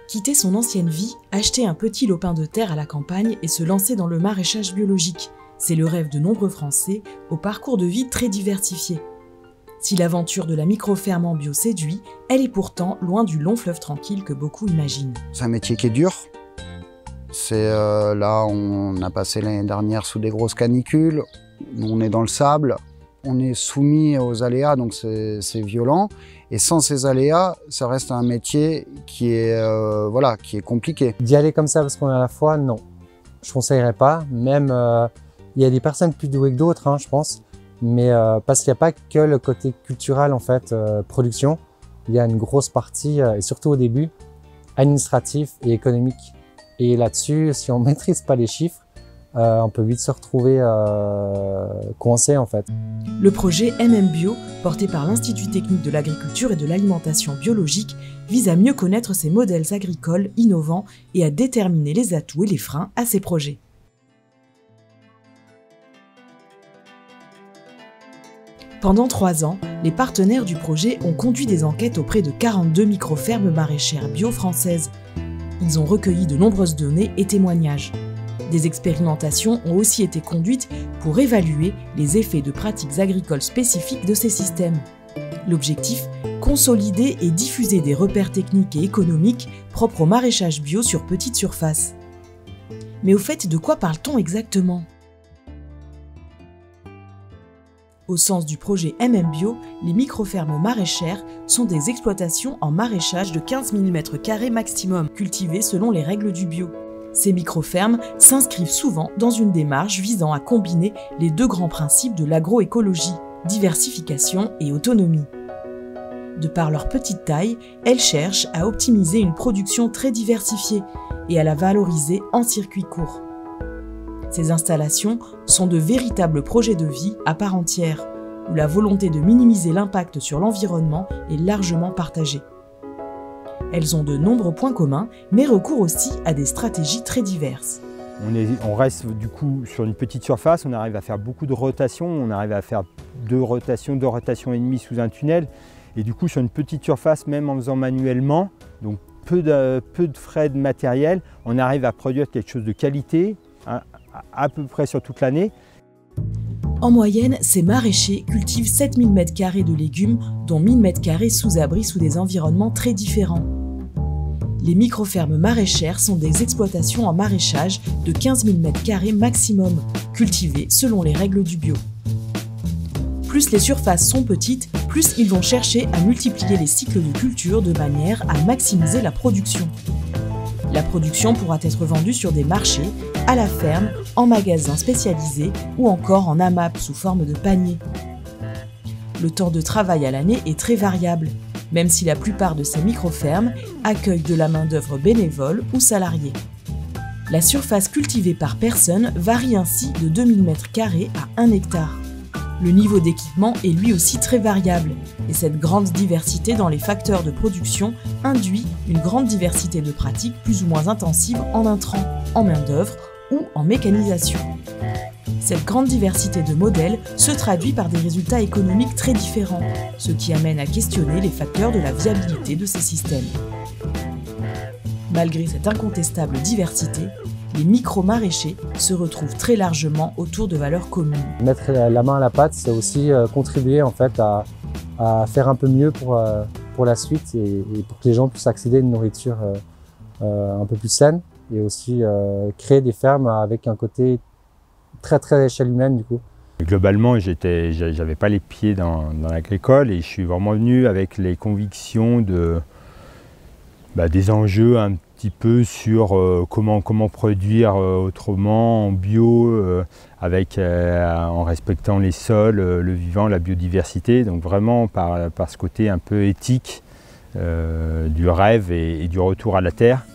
quitter son ancienne vie, acheter un petit lopin de terre à la campagne et se lancer dans le maraîchage biologique. C'est le rêve de nombreux Français au parcours de vie très diversifié. Si l'aventure de la micro-ferme en bio séduit, elle est pourtant loin du long fleuve tranquille que beaucoup imaginent. C'est un métier qui est dur. Là, on a passé l'année dernière sous des grosses canicules. On est dans le sable. On est soumis aux aléas, donc c'est violent. Et sans ces aléas, ça reste un métier qui est compliqué. D'y aller comme ça parce qu'on a la foi, non. Je ne conseillerais pas. Même, il y a des personnes plus douées que d'autres, hein, je pense. Mais parce qu'il n'y a pas que le côté culturel, en fait, production. Il y a une grosse partie, et surtout au début, administratif et économique. Et là-dessus, si on ne maîtrise pas les chiffres, on peut vite se retrouver coincé, en fait. Le projet MM-Bio, porté par l'Institut technique de l'agriculture et de l'alimentation biologique, vise à mieux connaître ces modèles agricoles innovants et à déterminer les atouts et les freins à ces projets. Pendant 3 ans, les partenaires du projet ont conduit des enquêtes auprès de 42 micro-fermes maraîchères bio françaises. Ils ont recueilli de nombreuses données et témoignages. Des expérimentations ont aussi été conduites pour évaluer les effets de pratiques agricoles spécifiques de ces systèmes. L'objectif, consolider et diffuser des repères techniques et économiques propres au maraîchage bio sur petite surface. Mais au fait, de quoi parle-t-on exactement ? Au sens du projet MM-Bio, les micro-fermes maraîchères sont des exploitations en maraîchage de 15 000 m² maximum, cultivées selon les règles du bio. Ces micro-fermes s'inscrivent souvent dans une démarche visant à combiner les 2 grands principes de l'agroécologie, diversification et autonomie. De par leur petite taille, elles cherchent à optimiser une production très diversifiée et à la valoriser en circuit court. Ces installations sont de véritables projets de vie à part entière, où la volonté de minimiser l'impact sur l'environnement est largement partagée. Elles ont de nombreux points communs, mais recourent aussi à des stratégies très diverses. On reste du coup sur une petite surface, on arrive à faire beaucoup de rotations, on arrive à faire 2 rotations et demie sous un tunnel. Et du coup sur une petite surface, même en faisant manuellement, donc peu de frais de matériel, on arrive à produire quelque chose de qualité, à peu près sur toute l'année. En moyenne, ces maraîchers cultivent 7000 m² de légumes, dont 1000 m² sous abri sous des environnements très différents. Les micro-fermes maraîchères sont des exploitations en maraîchage de 15 000 m² maximum, cultivées selon les règles du bio. Plus les surfaces sont petites, plus ils vont chercher à multiplier les cycles de culture de manière à maximiser la production. La production pourra être vendue sur des marchés, à la ferme, en magasins spécialisés ou encore en AMAP sous forme de panier. Le temps de travail à l'année est très variable, même si la plupart de ces micro-fermes accueillent de la main-d'œuvre bénévole ou salariée. La surface cultivée par personne varie ainsi de 2000 m² à 1 hectare. Le niveau d'équipement est lui aussi très variable, et cette grande diversité dans les facteurs de production induit une grande diversité de pratiques plus ou moins intensives en intrants, en main-d'œuvre ou en mécanisation. Cette grande diversité de modèles se traduit par des résultats économiques très différents, ce qui amène à questionner les facteurs de la viabilité de ces systèmes. Malgré cette incontestable diversité, les micro-maraîchers se retrouvent très largement autour de valeurs communes. Mettre la main à la pâte, c'est aussi contribuer en fait à faire un peu mieux pour la suite et pour que les gens puissent accéder à une nourriture un peu plus saine et aussi créer des fermes avec un côté très à échelle humaine du coup. Globalement, j'avais pas les pieds dans l'agricole et je suis vraiment venu avec les convictions des enjeux un petit peu sur comment produire autrement, en bio, en respectant les sols, le vivant, la biodiversité. Donc vraiment par ce côté un peu éthique du rêve et du retour à la terre.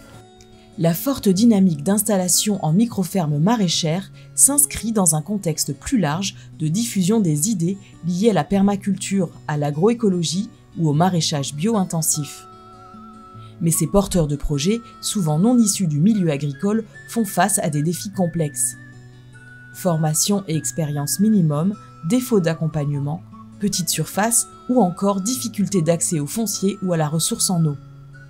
La forte dynamique d'installation en micro-fermes maraîchères s'inscrit dans un contexte plus large de diffusion des idées liées à la permaculture, à l'agroécologie ou au maraîchage bio-intensif. Mais ces porteurs de projets, souvent non issus du milieu agricole, font face à des défis complexes. Formation et expérience minimum, défaut d'accompagnement, petite surface ou encore difficulté d'accès au foncier ou à la ressource en eau.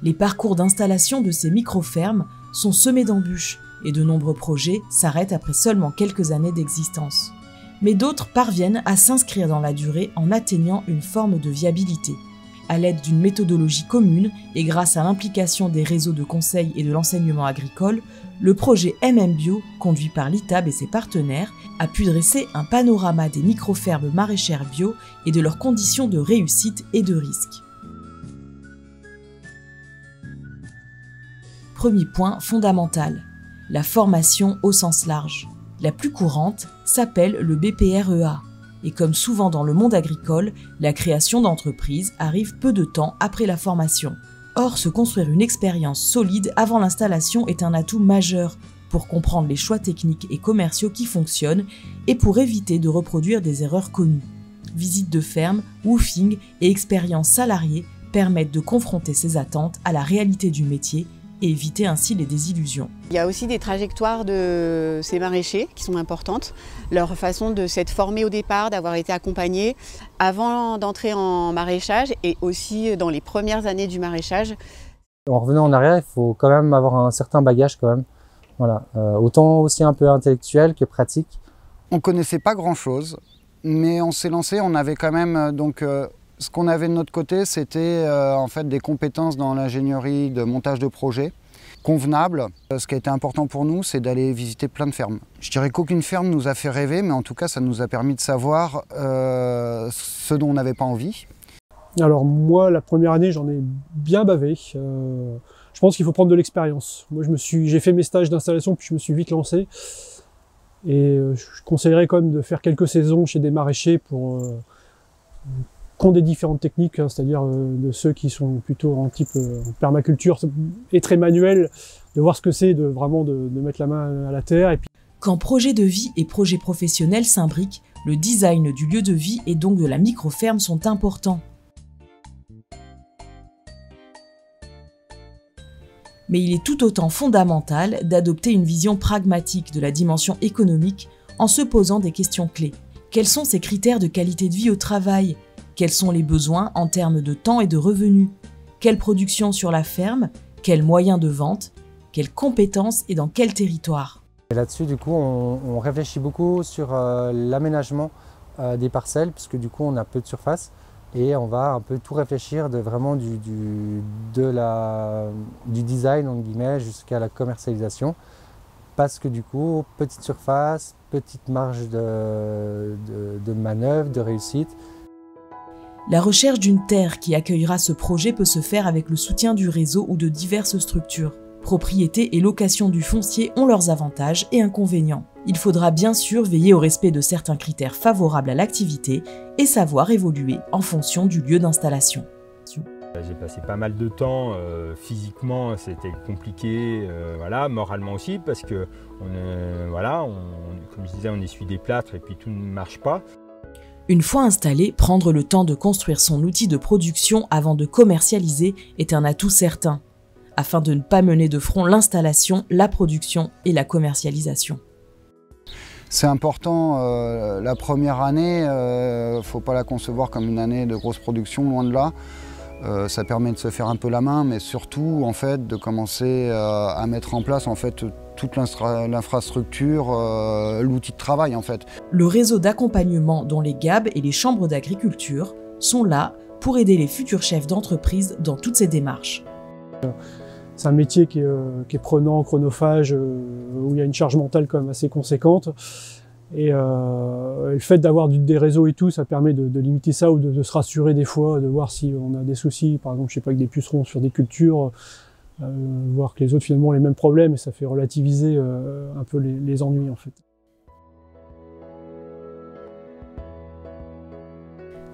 Les parcours d'installation de ces micro-fermes sont semés d'embûches et de nombreux projets s'arrêtent après seulement quelques années d'existence. Mais d'autres parviennent à s'inscrire dans la durée en atteignant une forme de viabilité. À l'aide d'une méthodologie commune et grâce à l'implication des réseaux de conseil et de l'enseignement agricole, le projet MM-Bio, conduit par l'ITAB et ses partenaires, a pu dresser un panorama des micro-fermes maraîchères bio et de leurs conditions de réussite et de risque. Premier point fondamental, la formation au sens large. La plus courante s'appelle le BPREA. Et comme souvent dans le monde agricole, la création d'entreprises arrive peu de temps après la formation. Or, se construire une expérience solide avant l'installation est un atout majeur pour comprendre les choix techniques et commerciaux qui fonctionnent et pour éviter de reproduire des erreurs connues. Visites de ferme, woofing et expériences salariées permettent de confronter ces attentes à la réalité du métier et éviter ainsi les désillusions. Il y a aussi des trajectoires de ces maraîchers qui sont importantes, leur façon de s'être formés au départ, d'avoir été accompagnés avant d'entrer en maraîchage et aussi dans les premières années du maraîchage. En revenant en arrière, il faut quand même avoir un certain bagage quand même. Voilà. Autant aussi un peu intellectuel que pratique. On ne connaissait pas grand-chose, mais on s'est lancé, on avait quand même ce qu'on avait de notre côté, c'était en fait des compétences dans l'ingénierie de montage de projets convenables. Ce qui a été important pour nous, c'est d'aller visiter plein de fermes. Je dirais qu'aucune ferme nous a fait rêver, mais en tout cas, ça nous a permis de savoir ce dont on n'avait pas envie. Alors moi, la première année, j'en ai bien bavé. Je pense qu'il faut prendre de l'expérience. Moi, j'ai fait mes stages d'installation, puis je me suis vite lancé. Et je conseillerais quand même de faire quelques saisons chez des maraîchers pour qui ont des différentes techniques, hein, c'est-à-dire de ceux qui sont plutôt en type permaculture et très manuel, de voir ce que c'est de vraiment de mettre la main à la terre. Et puis... Quand projet de vie et projet professionnel s'imbriquent, le design du lieu de vie et donc de la micro-ferme sont importants. Mais il est tout autant fondamental d'adopter une vision pragmatique de la dimension économique en se posant des questions clés. Quels sont ces critères de qualité de vie au travail ? Quels sont les besoins en termes de temps et de revenus? Quelle production sur la ferme? Quels moyens de vente? Quelles compétences et dans quel territoire? Et là-dessus, du coup, on réfléchit beaucoup sur l'aménagement des parcelles, puisque du coup, on a peu de surface. Et on va un peu tout réfléchir de vraiment du design, entre guillemets, jusqu'à la commercialisation. Parce que du coup, petite surface, petite marge de manœuvre, de réussite. La recherche d'une terre qui accueillera ce projet peut se faire avec le soutien du réseau ou de diverses structures. Propriété et location du foncier ont leurs avantages et inconvénients. Il faudra bien sûr veiller au respect de certains critères favorables à l'activité et savoir évoluer en fonction du lieu d'installation. J'ai passé pas mal de temps, physiquement c'était compliqué, voilà, moralement aussi, parce que comme je disais, on essuie des plâtres et puis tout ne marche pas. Une fois installé, prendre le temps de construire son outil de production avant de commercialiser est un atout certain, afin de ne pas mener de front l'installation, la production et la commercialisation. C'est important, la première année, il ne faut pas la concevoir comme une année de grosse production, loin de là. Ça permet de se faire un peu la main, mais surtout en fait, de commencer à mettre en place en fait, toute l'infrastructure, l'outil de travail en fait. Le réseau d'accompagnement dont les GAB et les chambres d'agriculture sont là pour aider les futurs chefs d'entreprise dans toutes ces démarches. C'est un métier qui est prenant, chronophage, où il y a une charge mentale quand même assez conséquente. Et le fait d'avoir des réseaux et tout, ça permet de limiter ça ou de se rassurer des fois, de voir si on a des soucis, par exemple, je sais pas, avec des pucerons sur des cultures, voir que les autres finalement ont les mêmes problèmes et ça fait relativiser un peu les ennuis en fait.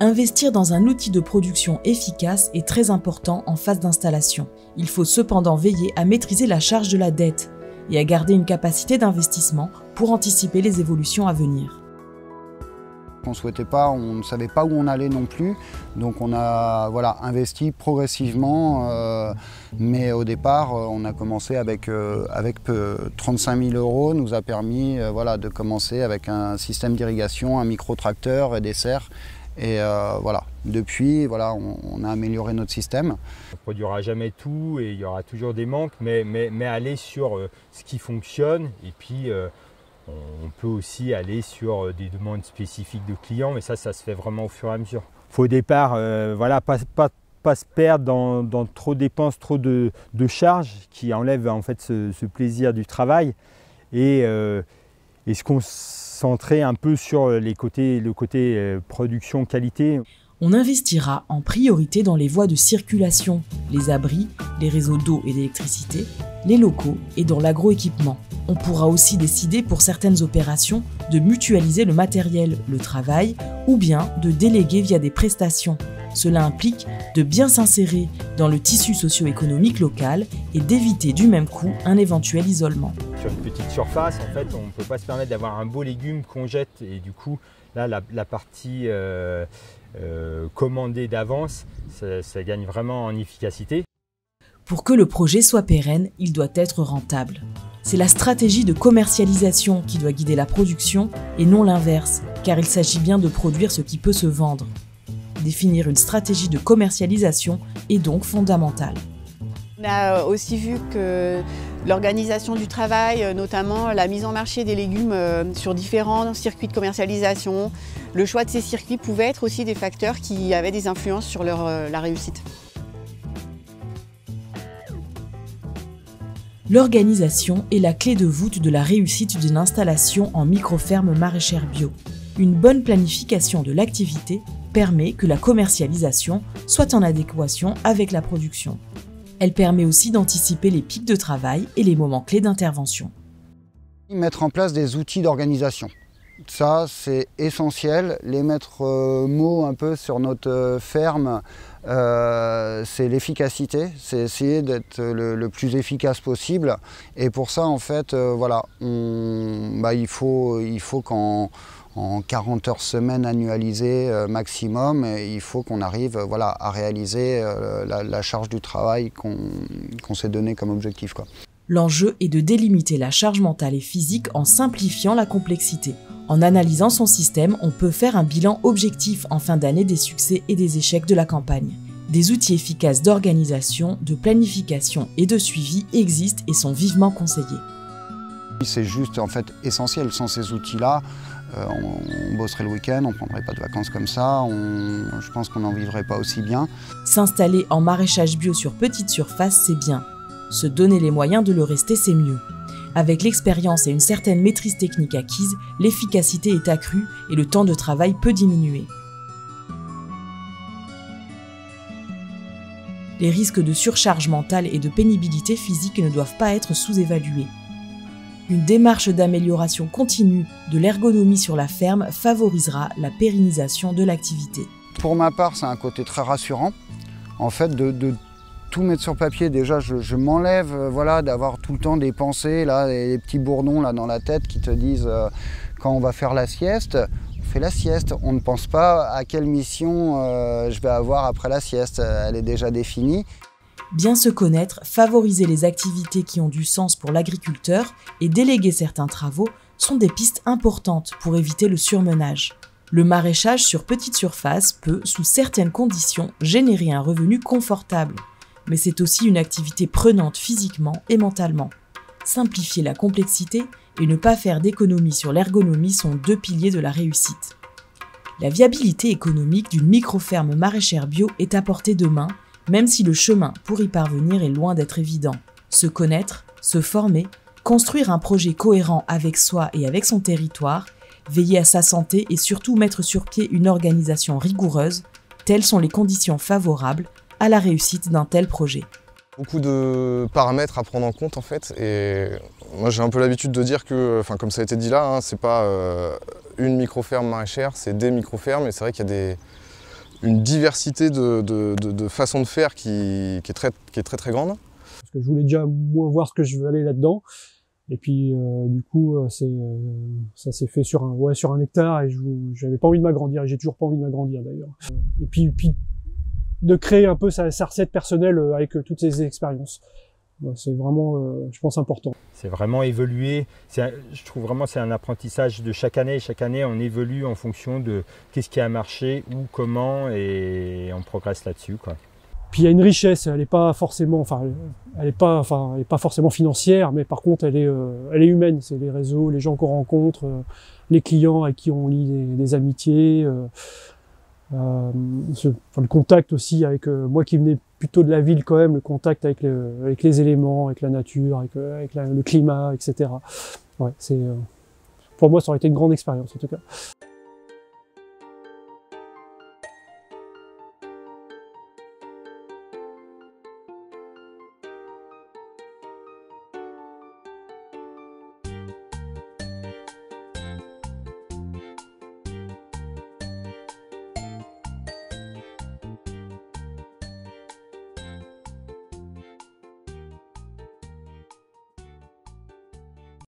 Investir dans un outil de production efficace est très important en phase d'installation. Il faut cependant veiller à maîtriser la charge de la dette et à garder une capacité d'investissement pour anticiper les évolutions à venir. On ne souhaitait pas, on ne savait pas où on allait non plus, donc on a investi progressivement, mais au départ on a commencé avec 35 000 €, nous a permis de commencer avec un système d'irrigation, un micro-tracteur et des serres, Et voilà, depuis, voilà, on a amélioré notre système. On ne produira jamais tout et il y aura toujours des manques, mais aller sur ce qui fonctionne et puis on peut aussi aller sur des demandes spécifiques de clients, mais ça se fait vraiment au fur et à mesure. Il faut au départ voilà, pas se perdre dans trop de dépenses, trop de charges qui enlèvent en fait ce plaisir du travail et se concentrer un peu sur le côté production qualité. On investira en priorité dans les voies de circulation, les abris, les réseaux d'eau et d'électricité, les locaux et dans l'agroéquipement. On pourra aussi décider pour certaines opérations de mutualiser le matériel, le travail ou bien de déléguer via des prestations. Cela implique de bien s'insérer dans le tissu socio-économique local et d'éviter du même coup un éventuel isolement. Sur une petite surface, en fait, on ne peut pas se permettre d'avoir un beau légume qu'on jette et du coup, là, la partie commandée d'avance, ça gagne vraiment en efficacité. Pour que le projet soit pérenne, il doit être rentable. C'est la stratégie de commercialisation qui doit guider la production et non l'inverse, car il s'agit bien de produire ce qui peut se vendre. Définir une stratégie de commercialisation est donc fondamental. On a aussi vu que l'organisation du travail, notamment la mise en marché des légumes sur différents circuits de commercialisation, le choix de ces circuits pouvaient être aussi des facteurs qui avaient des influences sur la réussite. L'organisation est la clé de voûte de la réussite d'une installation en micro-ferme maraîchère bio. Une bonne planification de l'activité permet que la commercialisation soit en adéquation avec la production. Elle permet aussi d'anticiper les pics de travail et les moments clés d'intervention. Mettre en place des outils d'organisation. Ça, c'est essentiel. Les maîtres mots un peu sur notre ferme, c'est l'efficacité. C'est essayer d'être le plus efficace possible. Et pour ça, en fait, voilà, il faut qu'en 40 heures semaine annualisées maximum, il faut qu'on arrive voilà, à réaliser la charge du travail qu'on s'est donné comme objectif, quoi. L'enjeu est de délimiter la charge mentale et physique en simplifiant la complexité. En analysant son système, on peut faire un bilan objectif en fin d'année des succès et des échecs de la campagne. Des outils efficaces d'organisation, de planification et de suivi existent et sont vivement conseillés. C'est juste en fait essentiel. Sans ces outils-là, on bosserait le week-end, on ne prendrait pas de vacances comme ça, je pense qu'on n'en vivrait pas aussi bien. S'installer en maraîchage bio sur petite surface, c'est bien. Se donner les moyens de le rester, c'est mieux. Avec l'expérience et une certaine maîtrise technique acquise, l'efficacité est accrue et le temps de travail peut diminuer. Les risques de surcharge mentale et de pénibilité physique ne doivent pas être sous-évalués. Une démarche d'amélioration continue de l'ergonomie sur la ferme favorisera la pérennisation de l'activité. Pour ma part, c'est un côté très rassurant. En fait, de tout mettre sur papier, déjà, je m'enlève voilà, d'avoir tout le temps des pensées, là, des petits bourdons là, dans la tête qui te disent quand on va faire la sieste, on fait la sieste. On ne pense pas à quelle mission je vais avoir après la sieste, elle est déjà définie. Bien se connaître, favoriser les activités qui ont du sens pour l'agriculteur et déléguer certains travaux sont des pistes importantes pour éviter le surmenage. Le maraîchage sur petite surface peut, sous certaines conditions, générer un revenu confortable. Mais c'est aussi une activité prenante physiquement et mentalement. Simplifier la complexité et ne pas faire d'économies sur l'ergonomie sont deux piliers de la réussite. La viabilité économique d'une micro-ferme maraîchère bio est à portée de main, même si le chemin pour y parvenir est loin d'être évident. Se connaître, se former, construire un projet cohérent avec soi et avec son territoire, veiller à sa santé et surtout mettre sur pied une organisation rigoureuse, telles sont les conditions favorables à la réussite d'un tel projet. Beaucoup de paramètres à prendre en compte en fait, et moi j'ai un peu l'habitude de dire que, comme ça a été dit là, c'est pas une micro-ferme maraîchère, c'est des micro-fermes, et c'est vrai qu'il y a une diversité de façons de faire qui est très grande. Parce que je voulais déjà moi voir ce que je veux aller là-dedans, et puis du coup ça s'est fait sur un hectare, et j'avais pas envie de m'agrandir, et j'ai toujours pas envie de m'agrandir d'ailleurs. Et puis de créer un peu sa recette personnelle avec toutes ces expériences. Ouais, c'est vraiment, je pense, important. C'est vraiment évoluer. Je trouve vraiment c'est un apprentissage de chaque année. Chaque année, on évolue en fonction de qu'est-ce qui a marché, où, comment, et on progresse là-dessus, quoi. Puis il y a une richesse, elle n'est pas forcément, elle est pas forcément financière, mais par contre, elle est humaine. C'est les réseaux, les gens qu'on rencontre, les clients avec qui on lie des amitiés. Le contact aussi avec moi qui venais plutôt de la ville quand même, le contact avec les éléments, avec la nature, avec le climat, etc. Ouais, pour moi ça aurait été une grande expérience en tout cas.